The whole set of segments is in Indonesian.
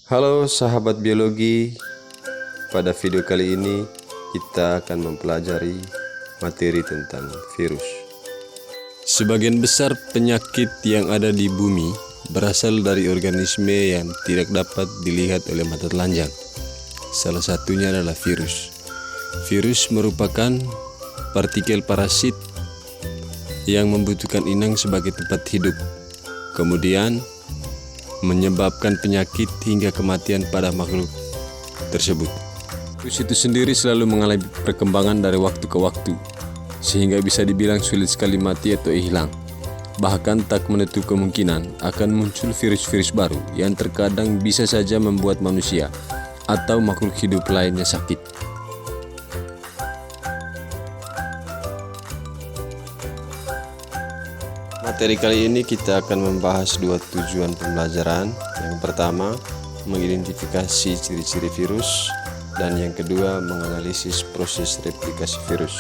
Halo sahabat biologi, pada video kali ini kita akan mempelajari materi tentang virus. Sebagian besar penyakit yang ada di bumi berasal dari organisme yang tidak dapat dilihat oleh mata telanjang. Salah satunya adalah virus. Virus merupakan partikel parasit yang membutuhkan inang sebagai tempat hidup, kemudian menyebabkan penyakit hingga kematian pada makhluk tersebut. Virus itu sendiri selalu mengalami perkembangan dari waktu ke waktu, sehingga bisa dibilang sulit sekali mati atau hilang. Bahkan tak menutup kemungkinan akan muncul virus-virus baru yang terkadang bisa saja membuat manusia atau makhluk hidup lainnya sakit. Materi kali ini kita akan membahas dua tujuan pembelajaran. Yang pertama, mengidentifikasi ciri-ciri virus, dan yang kedua, menganalisis proses replikasi virus.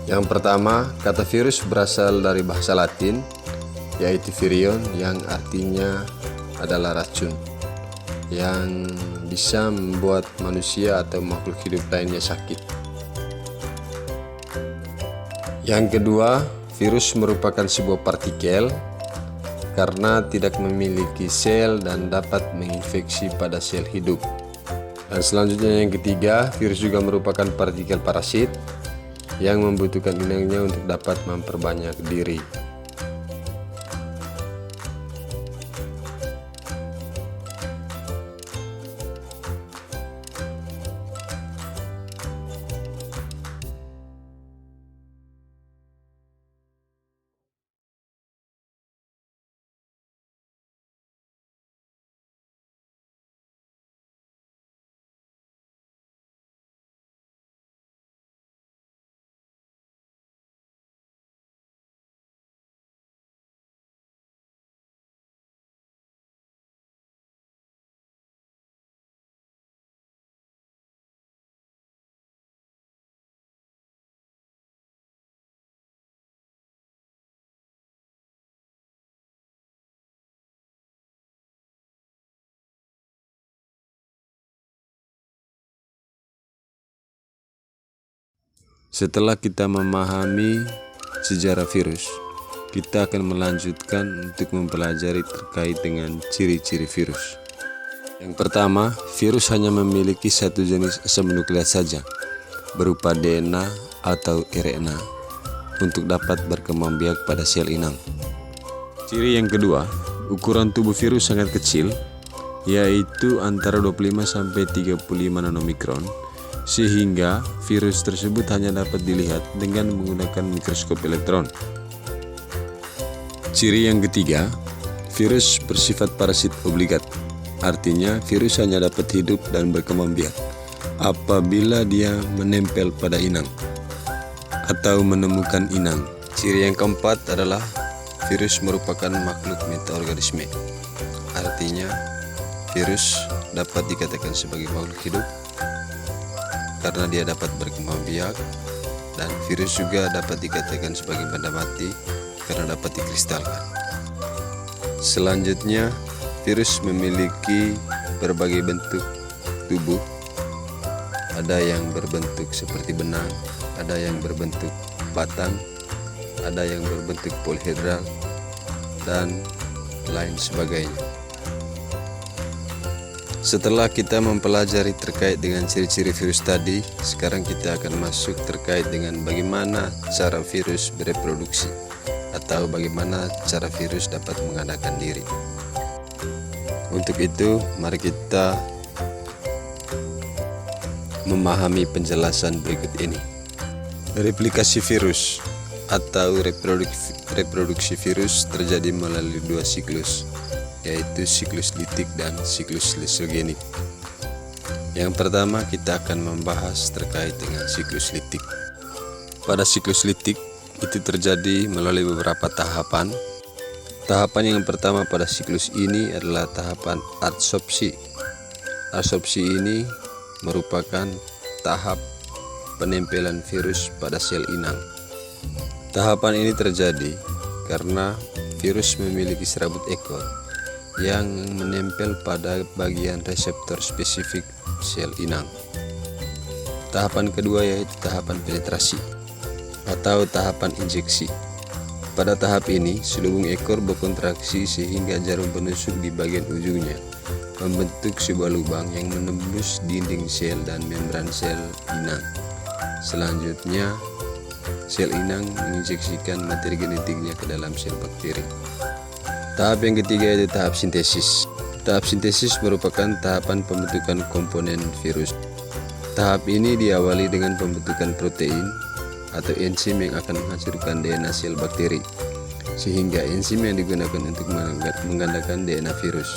Yang pertama, kata virus berasal dari bahasa Latin, yaitu virion, yang artinya adalah racun, yang bisa membuat manusia atau makhluk hidup lainnya sakit. Yang kedua, virus merupakan sebuah partikel karena tidak memiliki sel dan dapat menginfeksi pada sel hidup. Dan selanjutnya yang ketiga, virus juga merupakan partikel parasit yang membutuhkan inangnya untuk dapat memperbanyak diri. Setelah kita memahami sejarah virus, kita akan melanjutkan untuk mempelajari terkait dengan ciri-ciri virus. Yang pertama, virus hanya memiliki satu jenis asam nukleat saja, berupa DNA atau RNA, untuk dapat berkembang biak pada sel inang. Ciri yang kedua, ukuran tubuh virus sangat kecil, yaitu antara 25-35 nanomikron, sehingga virus tersebut hanya dapat dilihat dengan menggunakan mikroskop elektron. Ciri yang ketiga, virus bersifat parasit obligat, artinya virus hanya dapat hidup dan berkembang biak apabila dia menempel pada inang atau menemukan inang. Ciri yang keempat adalah virus merupakan makhluk metaorganisme, artinya virus dapat dikatakan sebagai makhluk hidup karena dia dapat berkembang biak, dan virus juga dapat dikatakan sebagai benda mati karena dapat dikristalkan. Selanjutnya, virus memiliki berbagai bentuk tubuh. Ada yang berbentuk seperti benang, ada yang berbentuk batang, ada yang berbentuk polihedral, dan lain sebagainya. Setelah kita mempelajari terkait dengan ciri-ciri virus tadi, sekarang kita akan masuk terkait dengan bagaimana cara virus bereproduksi atau bagaimana cara virus dapat mengadakan diri. Untuk itu, mari kita memahami penjelasan berikut ini. Replikasi virus atau reproduksi virus terjadi melalui dua siklus, yaitu siklus litik dan siklus lisogenik. Yang pertama, kita akan membahas terkait dengan siklus litik. Pada siklus litik itu terjadi melalui beberapa tahapan. Tahapan yang pertama pada siklus ini adalah tahapan adsorpsi. Adsorpsi ini merupakan tahap penempelan virus pada sel inang. Tahapan ini terjadi karena virus memiliki serabut ekor yang menempel pada bagian reseptor spesifik sel inang. Tahapan kedua yaitu tahapan penetrasi atau tahapan injeksi. Pada tahap ini, selubung ekor berkontraksi sehingga jarum penusuk di bagian ujungnya membentuk sebuah lubang yang menembus dinding sel dan membran sel inang. Selanjutnya, sel inang menginjeksikan materi genetiknya ke dalam sel bakteri. Tahap yang ketiga yaitu tahap sintesis. Tahap sintesis merupakan tahapan pembentukan komponen virus. Tahap ini diawali dengan pembentukan protein atau enzim yang akan menghancurkan DNA sel bakteri, sehingga enzim yang digunakan untuk menggandakan DNA virus.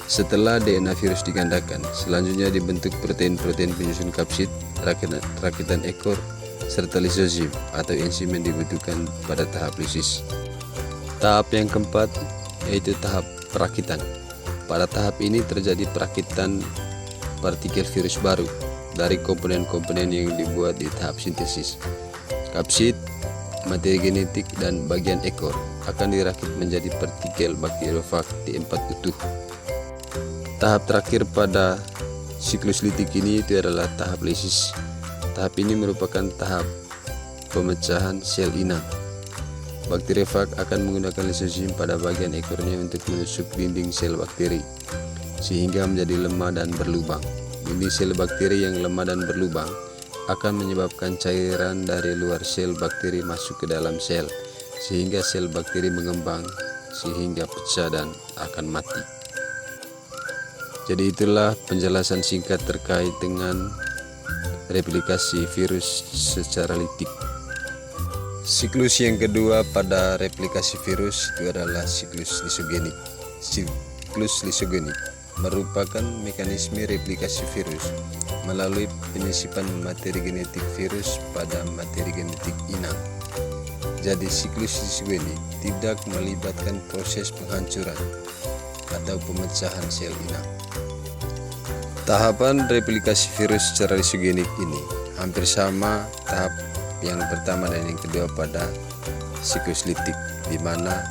Setelah DNA virus digandakan, selanjutnya dibentuk protein-protein penyusun kapsid, rakitan ekor, serta lisozim atau enzim yang dibutuhkan pada tahap lisis. Tahap yang keempat yaitu tahap perakitan. Pada tahap ini terjadi perakitan partikel virus baru dari komponen-komponen yang dibuat di tahap sintesis. Kapsid, materi genetik, dan bagian ekor akan dirakit menjadi partikel bakteriofag di 4 utuh. Tahap terakhir pada siklus litik ini itu adalah tahap lisis. Tahap ini merupakan tahap pemecahan sel inang. Bakteriofag akan menggunakan lisozim pada bagian ekornya untuk menusuk dinding sel bakteri sehingga menjadi lemah dan berlubang. Dinding sel bakteri yang lemah dan berlubang akan menyebabkan cairan dari luar sel bakteri masuk ke dalam sel sehingga sel bakteri mengembang sehingga pecah dan akan mati. Jadi itulah penjelasan singkat terkait dengan replikasi virus secara litik. Siklus yang kedua pada replikasi virus itu adalah siklus lisogenik. Siklus lisogenik merupakan mekanisme replikasi virus melalui penyisipan materi genetik virus pada materi genetik inang. Jadi siklus lisogenik tidak melibatkan proses penghancuran atau pemecahan sel inang. Tahapan replikasi virus secara lisogenik ini hampir sama tahap yang pertama dan yang kedua pada siklus litik, di mana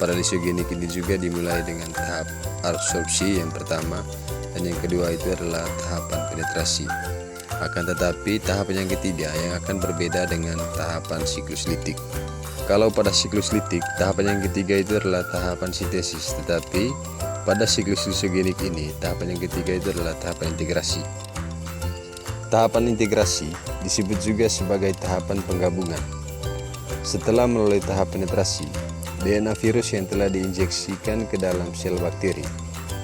pada lisogenik ini juga dimulai dengan tahap absorpsi yang pertama dan yang kedua itu adalah tahapan penetrasi. Akan tetapi tahapan yang ketiga yang akan berbeda dengan tahapan siklus litik. Kalau pada siklus litik, tahapan yang ketiga itu adalah tahapan sintesis, tetapi pada siklus lisogenik ini tahapan yang ketiga itu adalah tahapan integrasi. Tahapan integrasi disebut juga sebagai tahapan penggabungan. Setelah melalui tahap penetrasi, DNA virus yang telah diinjeksikan ke dalam sel bakteri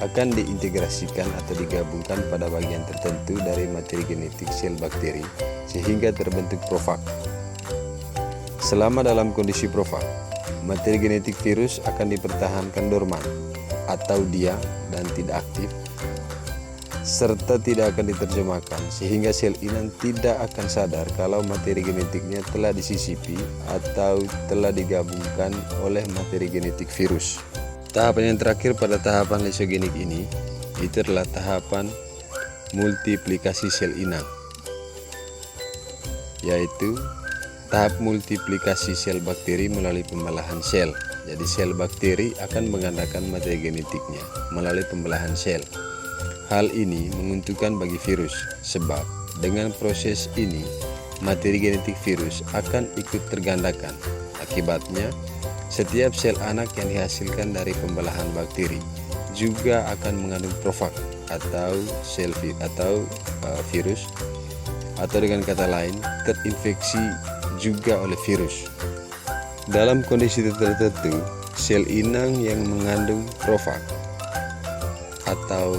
akan diintegrasikan atau digabungkan pada bagian tertentu dari materi genetik sel bakteri sehingga terbentuk profag. Selama dalam kondisi profag, materi genetik virus akan dipertahankan dorman atau diam dan tidak aktif, serta tidak akan diterjemahkan sehingga sel inang tidak akan sadar kalau materi genetiknya telah disisipi atau telah digabungkan oleh materi genetik virus. Tahapan yang terakhir pada tahapan lisogenik ini itu adalah tahapan multiplikasi sel inang, yaitu tahap multiplikasi sel bakteri melalui pembelahan sel. Jadi sel bakteri akan menggandakan materi genetiknya melalui pembelahan sel. Hal ini menguntungkan bagi virus, sebab dengan proses ini materi genetik virus akan ikut tergandakan. Akibatnya, setiap sel anak yang dihasilkan dari pembelahan bakteri juga akan mengandung profag atau virus, atau dengan kata lain terinfeksi juga oleh virus. Dalam kondisi tertentu, sel inang yang mengandung profag atau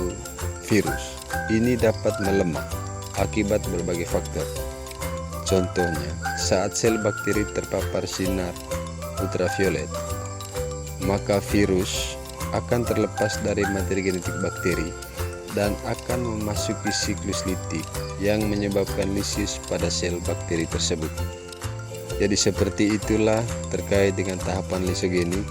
virus ini dapat melemah akibat berbagai faktor. Contohnya, saat sel bakteri terpapar sinar ultraviolet, maka virus akan terlepas dari materi genetik bakteri dan akan memasuki siklus litik yang menyebabkan lisis pada sel bakteri tersebut. Jadi seperti itulah terkait dengan tahapan lisogenik